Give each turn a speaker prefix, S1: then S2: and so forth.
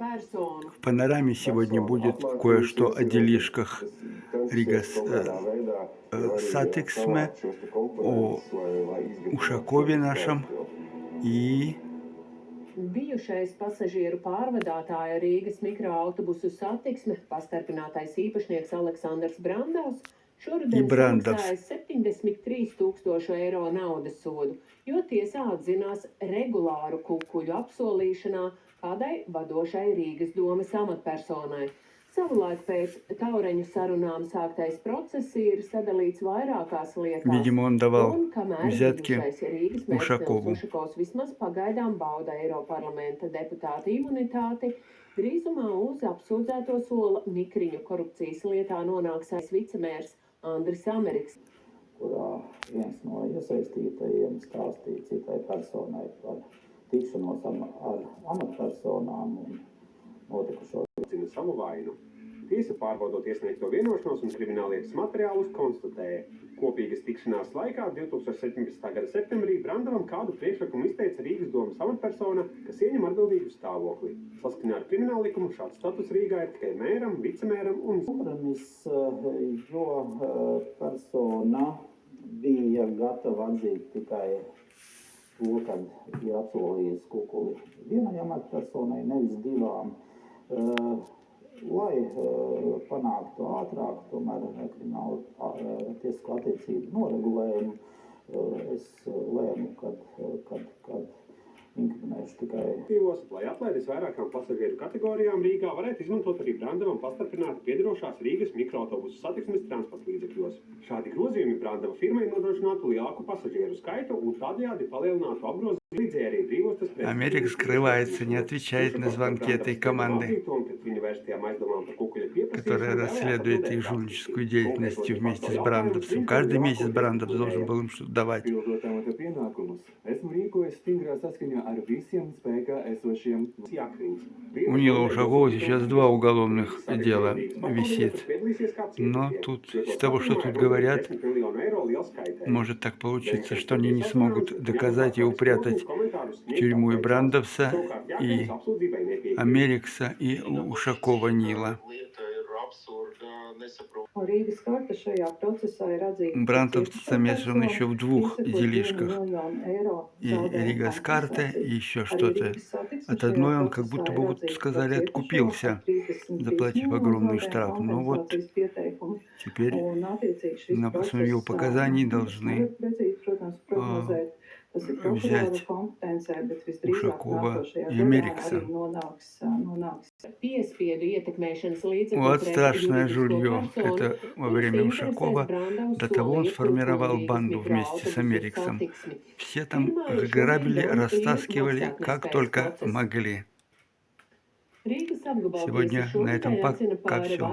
S1: В панораме сегодня будет кое-что о делишках Риgas Satiksme, о Ушакове нашем и
S2: Bijušais pasažieru pārvadātāja Rīgas mikroautobusu satiksme pastarpinātais īpašnieks Aleksandrs Brandavs šoruden
S1: Brandavs.
S2: samaksājis 73 000 eiro naudas sodu, jo tiesā atzinās regulāru kukuļu apsolīšanā kādai vadošai Rīgas domes amatpersonai. Savulaik pēc Taureņu sarunām sāktais process ir sadalīts vairākās lietās.
S1: Видимо, он давал
S2: Un kamēr
S1: взятки
S2: bijušais Rīgas mērs
S1: Ушакову.
S2: Ušakovs vismaz pagaidām bauda Eiroparlamenta deputāta imunitāti, drīzumā uz apsūdzēto sola Mikriņu korupcijas lietā nonāksais vicemērs Andris Ameriks.
S3: Kurā viens no iesaistītajiem stāstīja citai personai par tikšanos ar amatpersonām un notikušo.
S4: Savu vainu. Tiesa pārbaudot iesniegto vienošanos un krimināllietas materiālus konstatēja. Kopīgas tikšanās laikā 2017. gada septembrī Brandavam kādu priekšlikumu izteica Rīgas domes amatpersona, kas ieņem atbildīgu stāvokli. Saskaņā ar krimināllikumu šāds status Rīgā ir tikai mēram, vicemēram un
S3: Kompromiss, jo persona bija gatava atzīt tikai to, kad ir apsolījis kukuli vienai amatpersonai, nevis divām. Lai panāktu ātrāk, tomēr kriminālu tiesisko attiecību noregulējumu, es lēmu, kad inkriminēšu tikai.
S4: Lai atlaidis vairākām pasažieru kategorijām Rīgā varētu izmantot arī Brandavam pastarpināti piederošās Rīgas mikroautobusu satiksmes transporta līdzekļos. Šādi grozījumi Brandava firmai nodrošinātu lielāku pasažieru skaitu un tādējādi palielinātu apgrozījumu līdzēji arī brīvostas preces.
S1: Америк скрывается, не отвечает на звонки этой команды, которая расследует их жульническую деятельность вместе с Брандовцем. Каждый месяц Брандовц должен был им что-то давать. У Нила Ушакова сейчас 2 уголовных дела висит. Но тут, из того, что тут говорят, может так получиться, что они не смогут доказать и упрятать в тюрьму и Брандовца, и Америкса, и Ушакова Нила. Брандовц замешан еще в 2 делишках. И Ригас карта, и еще что-то. От одной он, как будто бы, вот сказали, откупился, заплатив огромный штраф. Но вот теперь, на основе его показаний, должны взять Ушакова и Америкса. Вот страшное жулье. Это во время Ушакова. До того он сформировал банду вместе с Америксом. Все там грабили, растаскивали, как только могли. Сегодня на этом пока все.